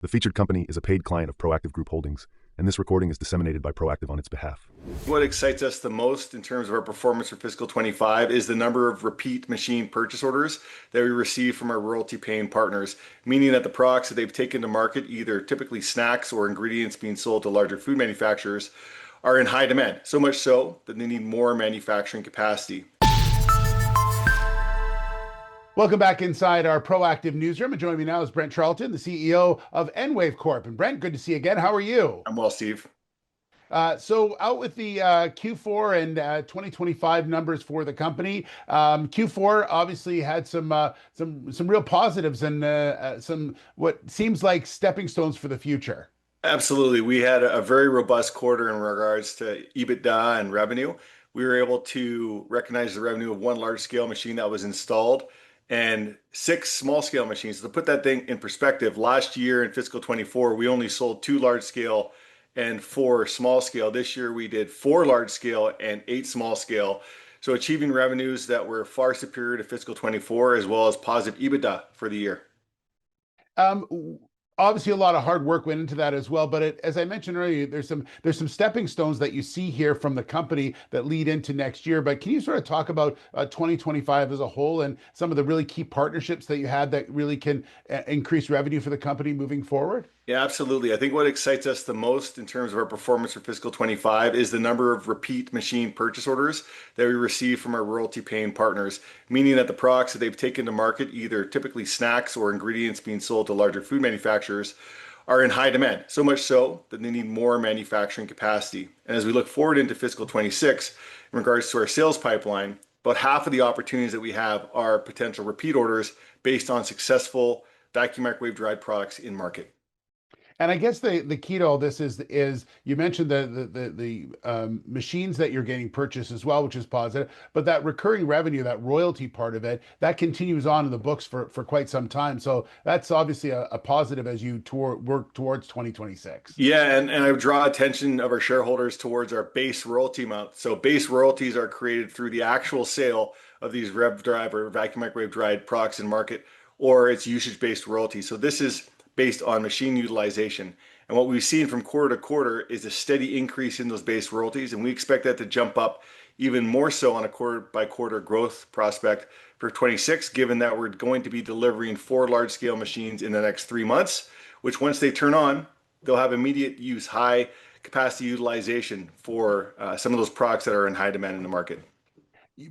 The featured company is a paid client of Proactive Group Holdings, and this recording is disseminated by Proactive on its behalf. What excites us the most in terms of our performance for fiscal 25 is the number of repeat machine purchase orders that we receive from our royalty-paying partners, meaning that the products that they've taken to market, either typically snacks or ingredients being sold to larger food manufacturers, are in high demand, so much so that they need more manufacturing capacity. Welcome back inside our Proactive newsroom. And joining me now is Brent Charlton, the CEO of EnWave Corp. And Brent, good to see you again. How are you? I'm well, Steve. So out with the Q4 and 2025 numbers for the company. Q4 obviously had some real positives and some what seems like stepping stones for the future. Absolutely. We had a very robust quarter in regards to EBITDA and revenue. We were able to recognize the revenue of one large-scale machine that was installed and 6 small-scale machines. To put that thing in perspective, last year in fiscal 24, we only sold 2 large-scale and 4 small-scale. This year we did 4 large-scale and 8 small-scale. So achieving revenues that were far superior to fiscal 24, as well as positive EBITDA for the year. Obviously, a lot of hard work went into that as well. But as I mentioned earlier, there's some stepping stones that you see here from the company that lead into next year. But can you sort of talk about 2025 as a whole and some of the really key partnerships that you had that really can increase revenue for the company moving forward? Yeah, absolutely. I think what excites us the most in terms of our performance for fiscal 25 is the number of repeat machine purchase orders that we receive from our royalty-paying partners, meaning that the products that they've taken to market, either typically snacks or ingredients being sold to larger food manufacturers, are in high demand, so much so that they need more manufacturing capacity. And as we look forward into fiscal 26, in regards to our sales pipeline, about half of the opportunities that we have are potential repeat orders based on successful vacuum microwave dried products in market. And I guess the key to all this is you mentioned the machines that you're getting purchased as well, which is positive. But that recurring revenue, that royalty part of it, that continues on in the books for quite some time. So that's obviously a positive as you work towards 2026. Yeah, and I would draw attention of our shareholders towards our base royalty amount. So base royalties are created through the actual sale of these rev drive or vacuum microwave dried products in market, or it's usage-based royalty. So this is based on machine utilization. And what we've seen from quarter to quarter is a steady increase in those base royalties, and we expect that to jump up even more so on a quarter by quarter growth prospect for 26, given that we're going to be delivering 4 large scale machines in the next 3 months, which once they turn on, they'll have immediate use, high capacity utilization for some of those products that are in high demand in the market.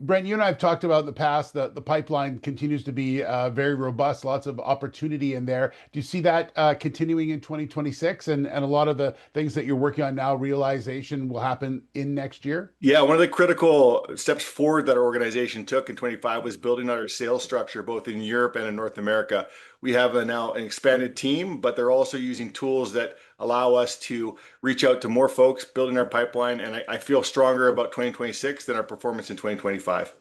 Brent, you and I have talked about in the past that the pipeline continues to be very robust, lots of opportunity in there. Do you see that continuing in 2026 and a lot of the things that you're working on now, realization will happen in next year? Yeah, one of the critical steps forward that our organization took in 25 was building out our sales structure, both in Europe and in North America. We have now an expanded team, but they're also using tools that allow us to reach out to more folks, building our pipeline. And I feel stronger about 2026 than our performance in 2025.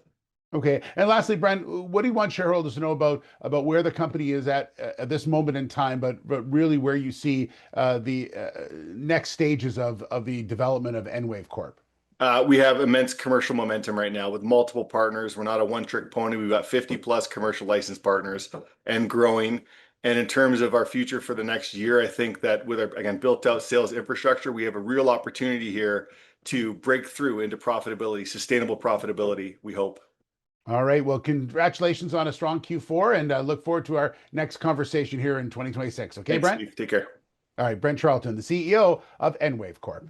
Okay. And lastly, Brent, what do you want shareholders to know about where the company is at this moment in time, but really where you see the next stages of the development of EnWave Corp? We have immense commercial momentum right now with multiple partners. We're not a one-trick pony. We've got 50 plus commercial license partners and growing. And in terms of our future for the next year, I think that with our, again, built out sales infrastructure, we have a real opportunity here to break through into profitability, sustainable profitability, we hope. All right. Well, congratulations on a strong Q4 and look forward to our next conversation here in 2026. Okay, Thanks, Brent? Steve. Take care. All right. Brent Charlton, the CEO of EnWave Corp.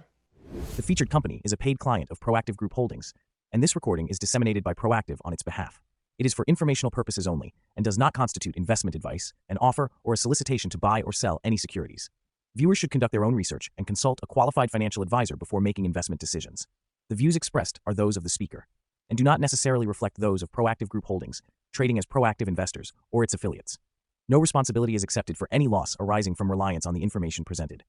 The featured company is a paid client of Proactive Group Holdings, and this recording is disseminated by Proactive on its behalf. It is for informational purposes only and does not constitute investment advice, an offer, or a solicitation to buy or sell any securities. Viewers should conduct their own research and consult a qualified financial advisor before making investment decisions. The views expressed are those of the speaker and do not necessarily reflect those of Proactive Group Holdings, trading as Proactive Investors, or its affiliates. No responsibility is accepted for any loss arising from reliance on the information presented.